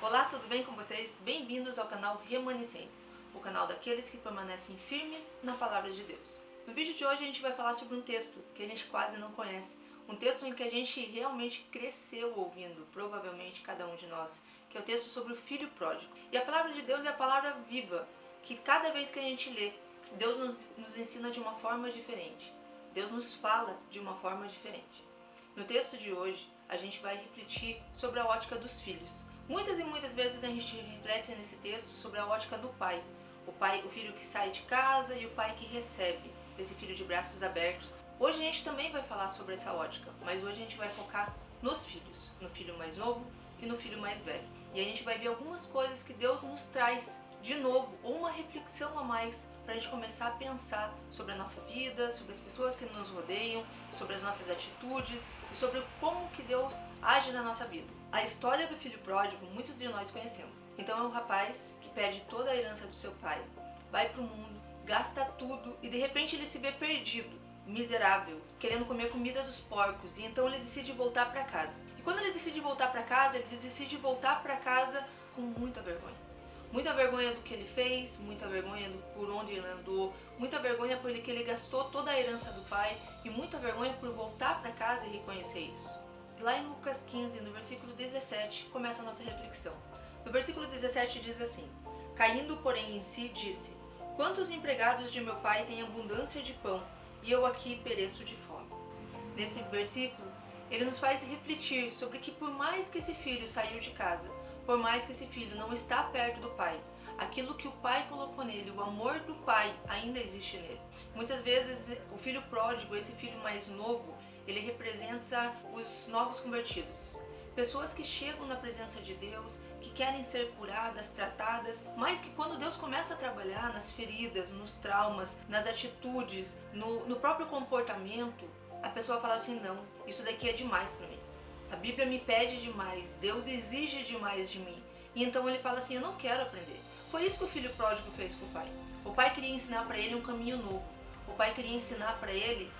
Olá, tudo bem com vocês? Bem-vindos ao canal Remanescentes, o canal daqueles que permanecem firmes na Palavra de Deus. No vídeo de hoje a gente vai falar sobre um texto que a gente quase não conhece, um texto em que a gente realmente cresceu ouvindo, provavelmente cada um de nós, que é o texto sobre o Filho Pródigo. E a Palavra de Deus é a palavra viva, que cada vez que a gente lê, Deus nos ensina de uma forma diferente. Deus nos fala de uma forma diferente. No texto de hoje, a gente vai refletir sobre a ótica dos filhos. Muitas e muitas vezes a gente reflete nesse texto sobre a ótica do pai. O filho que sai de casa e o pai que recebe esse filho de braços abertos. Hoje a gente também vai falar sobre essa ótica, mas hoje a gente vai focar nos filhos, no filho mais novo e no filho mais velho. E a gente vai ver algumas coisas que Deus nos traz de novo, ou uma reflexão a mais para a gente começar a pensar sobre a nossa vida, sobre as pessoas que nos rodeiam, sobre as nossas atitudes e sobre como que Deus age na nossa vida. A história do filho pródigo, muitos de nós conhecemos. Então é um rapaz que perde toda a herança do seu pai, vai para o mundo, gasta tudo e de repente ele se vê perdido, miserável, querendo comer comida dos porcos, e então ele decide voltar para casa. E quando ele decide voltar para casa, ele decide voltar para casa com muita vergonha. Muita vergonha do que ele fez, muita vergonha por onde ele andou, muita vergonha por que ele gastou toda a herança do pai e muita vergonha por voltar para casa e reconhecer isso. Lá em Lucas 15, no versículo 17, começa a nossa reflexão. No versículo 17 diz assim: Caindo, porém, em si, disse: Quantos empregados de meu pai têm abundância de pão, e eu aqui pereço de fome. Nesse versículo, ele nos faz refletir sobre que por mais que esse filho saiu de casa, por mais que esse filho não está perto do pai, aquilo que o pai colocou nele, o amor do pai ainda existe nele. Muitas vezes o filho pródigo, esse filho mais novo, ele representa os novos convertidos. Pessoas que chegam na presença de Deus, que querem ser curadas, tratadas, mas que quando Deus começa a trabalhar nas feridas, nos traumas, nas atitudes, no próprio comportamento, a pessoa fala assim: não, isso daqui é demais para mim. A Bíblia me pede demais, Deus exige demais de mim. E então ele fala assim: eu não quero aprender. Foi isso que o filho pródigo fez com o pai. O pai queria ensinar para ele um caminho novo. O pai queria ensinar para ele,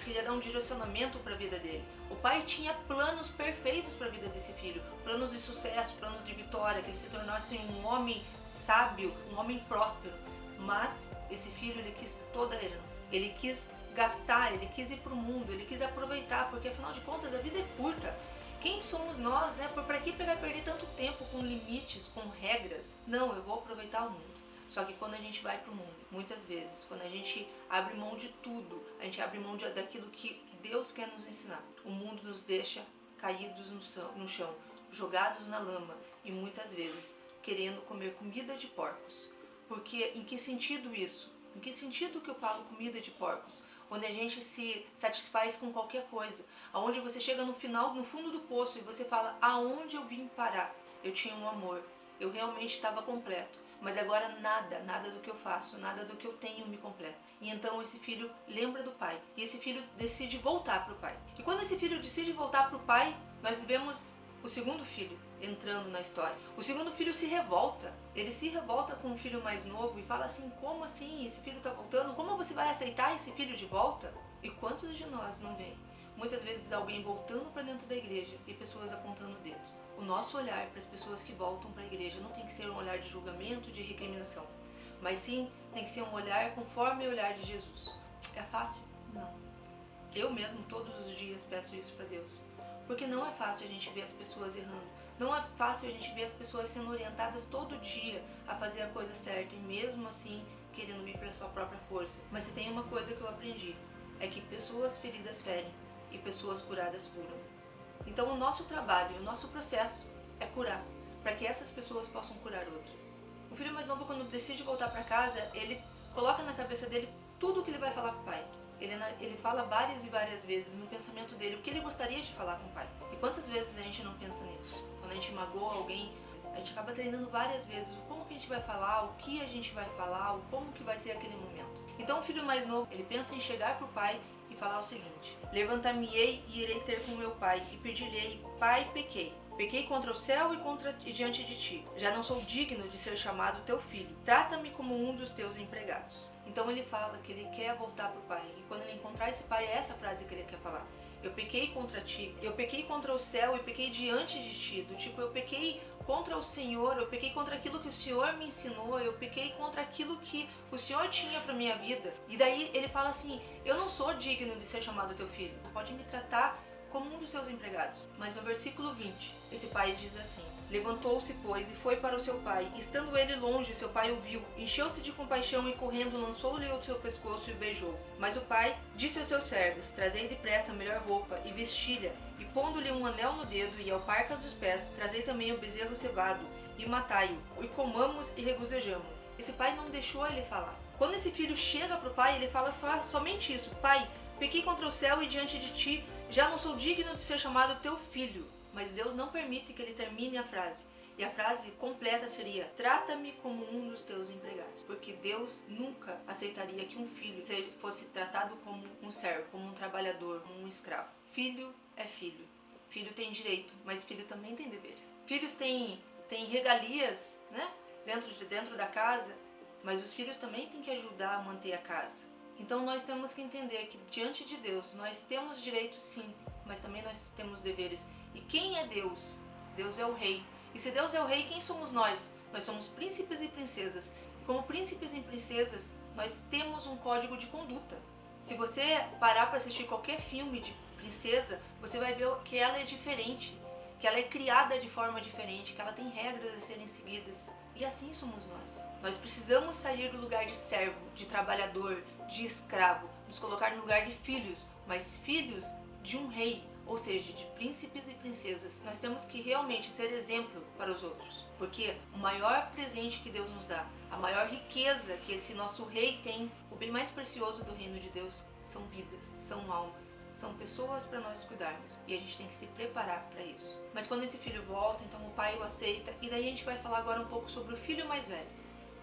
queria dar um direcionamento para a vida dele. O pai tinha planos perfeitos para a vida desse filho. Planos de sucesso, planos de vitória, que ele se tornasse um homem sábio, um homem próspero. Mas esse filho, ele quis toda a herança. Ele quis gastar, ele quis ir para o mundo, ele quis aproveitar, porque afinal de contas a vida é curta. Quem somos nós, né? Para que perder tanto tempo com limites, com regras? Não, eu vou aproveitar o mundo. Só que quando a gente vai para o mundo, muitas vezes, quando a gente abre mão de tudo, a gente abre mão daquilo que Deus quer nos ensinar. O mundo nos deixa caídos no chão, jogados na lama e muitas vezes querendo comer comida de porcos. Porque em que sentido isso? Em que sentido que eu falo comida de porcos? Onde a gente se satisfaz com qualquer coisa, aonde você chega no final, no fundo do poço e você fala: aonde eu vim parar? Eu tinha um amor, eu realmente estava completo, mas agora nada do que eu faço, nada do que eu tenho me completa. E então esse filho lembra do pai, e esse filho decide voltar para o pai. E quando esse filho decide voltar para o pai, nós vemos o segundo filho entrando na história. O segundo filho se revolta. Ele se revolta com o filho mais novo e fala assim: como assim? Esse filho está voltando? Como você vai aceitar esse filho de volta? E quantos de nós não vem? Muitas vezes alguém voltando para dentro da igreja e pessoas apontando o dedo. O nosso olhar para as pessoas que voltam para a igreja não tem que ser um olhar de julgamento, de recriminação, mas sim tem que ser um olhar conforme o olhar de Jesus. É fácil? Não. Eu mesmo todos os dias peço isso para Deus. Porque não é fácil a gente ver as pessoas errando. Não é fácil a gente ver as pessoas sendo orientadas todo dia a fazer a coisa certa e mesmo assim querendo ir pela sua própria força. Mas se tem uma coisa que eu aprendi, é que pessoas feridas ferem e pessoas curadas curam. Então o nosso trabalho, o nosso processo é curar, para que essas pessoas possam curar outras. O filho mais novo, quando decide voltar para casa, ele coloca na cabeça dele tudo o que ele vai falar com o pai. Ele fala várias e várias vezes no pensamento dele o que ele gostaria de falar com o pai. E quantas vezes a gente não pensa nisso? Quando a gente magoa alguém, a gente acaba treinando várias vezes o como que a gente vai falar, o que a gente vai falar, o como que vai ser aquele momento. Então o filho mais novo, ele pensa em chegar para o pai e falar o seguinte: levantar-me-ei e irei ter com meu pai e pedir-lhe: Pai, pequei. Pequei contra o céu e diante de ti. Já não sou digno de ser chamado teu filho. Trata-me como um dos teus empregados. Então ele fala que ele quer voltar para o pai. E quando ele encontrar esse pai, é essa frase que ele quer falar: eu pequei contra ti, eu pequei contra o céu e pequei diante de ti. Do tipo, eu pequei contra o Senhor, eu pequei contra aquilo que o Senhor me ensinou, eu pequei contra aquilo que o Senhor tinha para minha vida. E daí ele fala assim, eu não sou digno de ser chamado teu filho, pode me tratar como um dos seus empregados. Mas no versículo 20, esse pai diz assim, levantou-se, pois, e foi para o seu pai. Estando ele longe, seu pai o viu, encheu-se de compaixão e correndo lançou-lhe o seu pescoço e o beijou. Mas o pai disse aos seus servos, trazei depressa a melhor roupa e vestilha, e pondo-lhe um anel no dedo e alparcas dos pés, trazei também o bezerro cevado e matai-o, e comamos e regozijamo. Esse pai não deixou ele falar. Quando esse filho chega para o pai, ele fala somente isso, pai, pequei contra o céu e diante de ti, já não sou digno de ser chamado teu filho. Mas Deus não permite que ele termine a frase. E a frase completa seria, trata-me como um dos teus empregados. Porque Deus nunca aceitaria que um filho fosse tratado como um servo, como um trabalhador, como um escravo. Filho é filho. Filho tem direito, mas filho também tem deveres. Filhos têm regalias, né? dentro da casa, mas os filhos também têm que ajudar a manter a casa. Então nós temos que entender que diante de Deus nós temos direitos sim, mas também nós temos deveres. E quem é Deus? Deus é o rei. E se Deus é o rei, quem somos nós? Nós somos príncipes e princesas. E como príncipes e princesas, nós temos um código de conduta. Se você parar para assistir qualquer filme de princesa, você vai ver que ela é diferente, que ela é criada de forma diferente, que ela tem regras a serem seguidas. E assim somos nós. Nós precisamos sair do lugar de servo, de trabalhador, de escravo, nos colocar no lugar de filhos, mas filhos de um rei, ou seja, de príncipes e princesas. Nós temos que realmente ser exemplo para os outros, porque o maior presente que Deus nos dá, a maior riqueza que esse nosso rei tem, o bem mais precioso do reino de Deus, são vidas, são almas, são pessoas para nós cuidarmos. E a gente tem que se preparar para isso. Mas quando esse filho volta, então o pai o aceita, e daí a gente vai falar agora um pouco sobre o filho mais velho.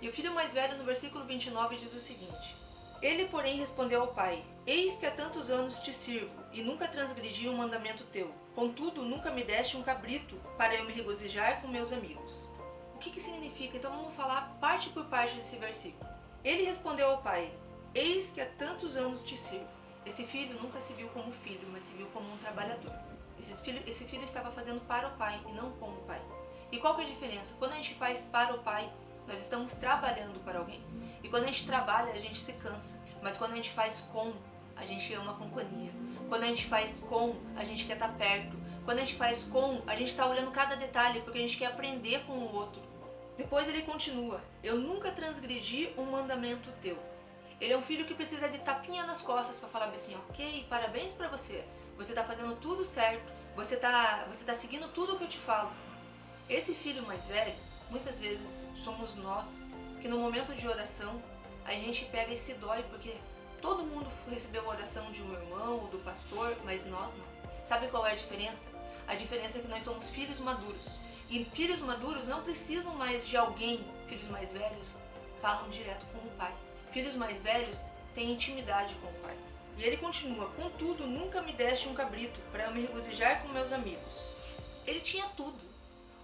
E o filho mais velho, no versículo 29, diz o seguinte, ele, porém, respondeu ao pai, eis que há tantos anos te sirvo, e nunca transgredi um mandamento teu. Contudo, nunca me deste um cabrito, para eu me regozijar com meus amigos. O que significa? Então vamos falar parte por parte desse versículo. Ele respondeu ao pai, eis que há tantos anos te sirvo. Esse filho nunca se viu como filho, mas se viu como um trabalhador. Esse filho estava fazendo para o pai e não com o pai. E qual que é a diferença? Quando a gente faz para o pai, nós estamos trabalhando para alguém. E quando a gente trabalha, a gente se cansa. Mas quando a gente faz com, a gente ama a companhia. Quando a gente faz com, a gente quer estar perto. Quando a gente faz com, a gente está olhando cada detalhe porque a gente quer aprender com o outro. Depois ele continua, eu nunca transgredi um mandamento teu. Ele é um filho que precisa de tapinha nas costas para falar assim, ok, parabéns para você. Você está fazendo tudo certo. Você tá seguindo tudo o que eu te falo. Esse filho mais velho, muitas vezes somos nós, que no momento de oração, a gente pega e se dói, porque todo mundo recebeu a oração de um irmão ou do pastor, mas nós não. Sabe qual é a diferença? A diferença é que nós somos filhos maduros. E filhos maduros não precisam mais de alguém. Filhos mais velhos falam direto com o pai. Filhos mais velhos têm intimidade com o pai. E ele continua, contudo, nunca me deste um cabrito, para eu me regozijar com meus amigos. Ele tinha tudo.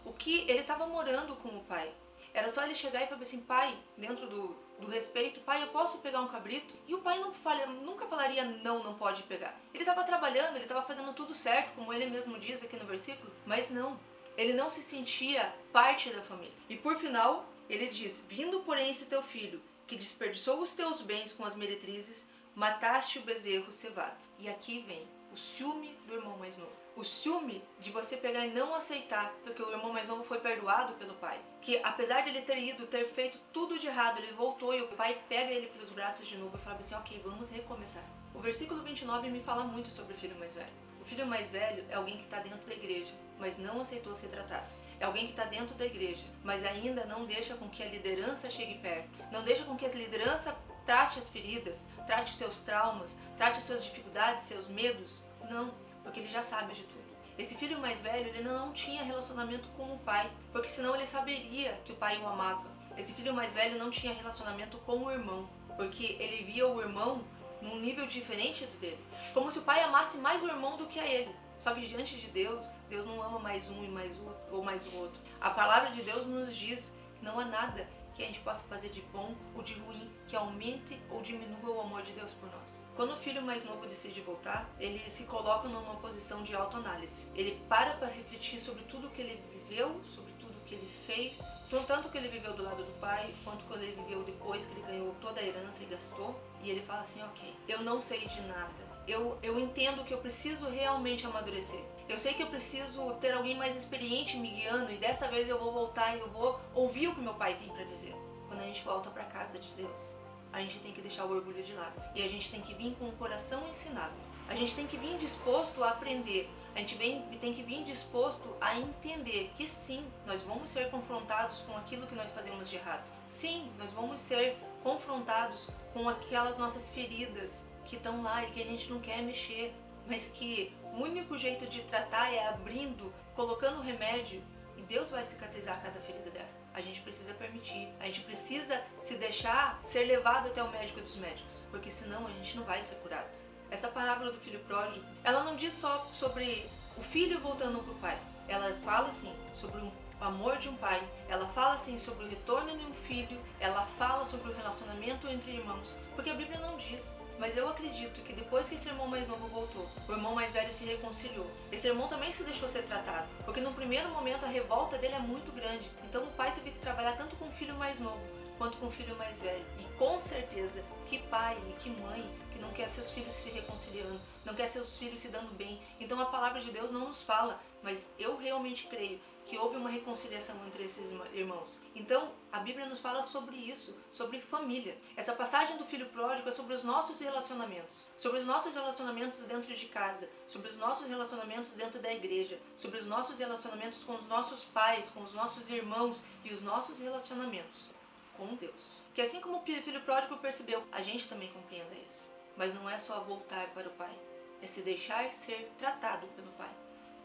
O que ele estava morando com o pai. Era só ele chegar e falar assim, pai, dentro do respeito, pai, eu posso pegar um cabrito? E o pai nunca falaria, não pode pegar. Ele estava trabalhando, ele estava fazendo tudo certo, como ele mesmo diz aqui no versículo, mas não. Ele não se sentia parte da família. E por final, ele diz, vindo porém esse teu filho, que desperdiçou os teus bens com as meretrizes, mataste o bezerro cevado. E aqui vem o ciúme do irmão mais novo. O ciúme de você pegar e não aceitar, porque o irmão mais novo foi perdoado pelo pai. Que apesar de ele ter feito tudo de errado, ele voltou e o pai pega ele pelos braços de novo e fala assim, ok, vamos recomeçar. O versículo 29 me fala muito sobre o filho mais velho. O filho mais velho é alguém que está dentro da igreja, mas não aceitou ser tratado. É alguém que está dentro da igreja, mas ainda não deixa com que a liderança chegue perto. Não deixa com que a liderança trate as feridas, trate os seus traumas, trate as suas dificuldades, seus medos. Não, porque ele já sabe de tudo. Esse filho mais velho, ele não tinha relacionamento com o pai, porque senão ele saberia que o pai o amava. Esse filho mais velho não tinha relacionamento com o irmão, porque ele via o irmão num nível diferente do dele. Como se o pai amasse mais o irmão do que a ele. Só que diante de Deus, Deus não ama mais um e mais o outro. A palavra de Deus nos diz que não há nada que a gente possa fazer de bom ou de ruim que aumente ou diminua o amor de Deus por nós. Quando o filho mais novo decide voltar, ele se coloca numa posição de autoanálise. Ele para refletir sobre tudo que ele viveu, sobre tudo que fez, tanto que ele viveu do lado do pai, quanto que ele viveu depois que ele ganhou toda a herança e gastou. E ele fala assim, ok, eu não sei de nada. Eu entendo que eu preciso realmente amadurecer. Eu sei que eu preciso ter alguém mais experiente me guiando, e dessa vez eu vou voltar e eu vou ouvir o que meu pai tem para dizer. Quando a gente volta para a casa de Deus, a gente tem que deixar o orgulho de lado. E a gente tem que vir com o coração ensinável. A gente tem que vir disposto a aprender. A gente tem que vir disposto a entender que sim, nós vamos ser confrontados com aquilo que nós fazemos de errado. Sim, nós vamos ser confrontados com aquelas nossas feridas que estão lá e que a gente não quer mexer, mas que o único jeito de tratar é abrindo, colocando remédio, e Deus vai cicatrizar cada ferida dessa. A gente precisa permitir, a gente precisa se deixar ser levado até o médico dos médicos, porque senão a gente não vai ser curado. Essa parábola do filho pródigo, ela não diz só sobre o filho voltando para o pai, ela fala assim sobre o amor de um pai, ela fala assim sobre o retorno de um filho, ela fala sobre o relacionamento entre irmãos, porque a Bíblia não diz. Mas eu acredito que depois que esse irmão mais novo voltou, o irmão mais velho se reconciliou. Esse irmão também se deixou ser tratado, porque no primeiro momento a revolta dele é muito grande. Então o pai teve que trabalhar tanto com o filho mais novo quanto com o filho mais velho. E com certeza, que pai e que mãe que não quer seus filhos se reconciliando, não quer seus filhos se dando bem. Então a palavra de Deus não nos fala, mas eu realmente creio que houve uma reconciliação entre esses irmãos. Então, a Bíblia nos fala sobre isso, sobre família. Essa passagem do filho pródigo é sobre os nossos relacionamentos, sobre os nossos relacionamentos dentro de casa, sobre os nossos relacionamentos dentro da igreja, sobre os nossos relacionamentos com os nossos pais, com os nossos irmãos e os nossos relacionamentos com Deus. Que assim como o filho pródigo percebeu, a gente também compreenda isso. Mas não é só voltar para o pai, é se deixar ser tratado pelo pai.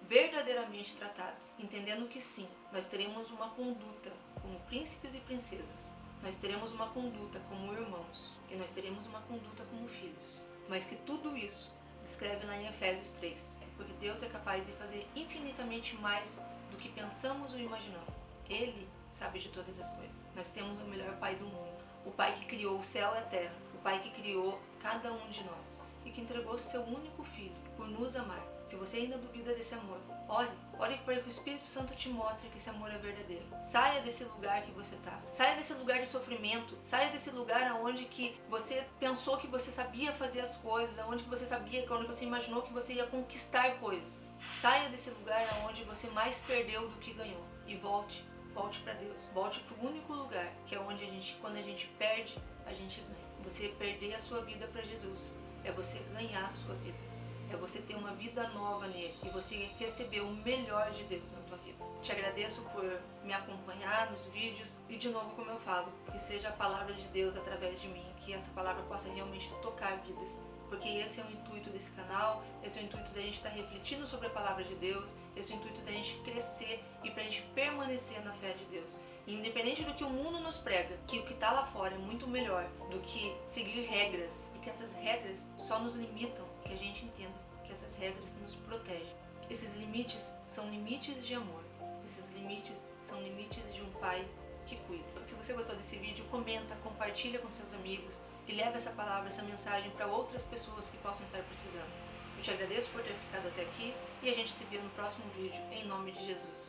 Verdadeiramente tratado, entendendo que sim, nós teremos uma conduta como príncipes e princesas, nós teremos uma conduta como irmãos e nós teremos uma conduta como filhos, mas que tudo isso descreve lá em Efésios 3, porque Deus é capaz de fazer infinitamente mais do que pensamos ou imaginamos. Ele sabe de todas as coisas. Nós temos o melhor pai do mundo, o pai que criou o céu e a terra, o pai que criou cada um de nós e que entregou seu único filho por nos amar. Se você ainda duvida desse amor, ore para que o Espírito Santo te mostre que esse amor é verdadeiro. Saia desse lugar que você está. Saia desse lugar de sofrimento. Saia desse lugar onde que você pensou que você sabia fazer as coisas, onde que você sabia, onde você imaginou que você ia conquistar coisas. Saia desse lugar onde você mais perdeu do que ganhou e volte para Deus. Volte para o único lugar que é onde quando a gente perde, a gente ganha. Você perder a sua vida para Jesus é você ganhar a sua vida. É você ter uma vida nova nele e você receber o melhor de Deus na tua vida. Te agradeço por me acompanhar nos vídeos e de novo, como eu falo, que seja a palavra de Deus através de mim, que essa palavra possa realmente tocar vidas, porque esse é o intuito desse canal, esse é o intuito da gente estar refletindo sobre a palavra de Deus, esse é o intuito da gente crescer e pra gente permanecer na fé de Deus. E independente do que o mundo nos prega, que o que está lá fora é muito melhor do que seguir regras, e que essas regras só nos limitam, que a gente entenda que essas regras nos protegem. Esses limites são limites de amor, esses limites são limites de um pai que cuida. Se você gostou desse vídeo, comenta, compartilha com seus amigos e leva essa palavra, essa mensagem para outras pessoas que possam estar precisando. Eu te agradeço por ter ficado até aqui e a gente se vê no próximo vídeo, em nome de Jesus.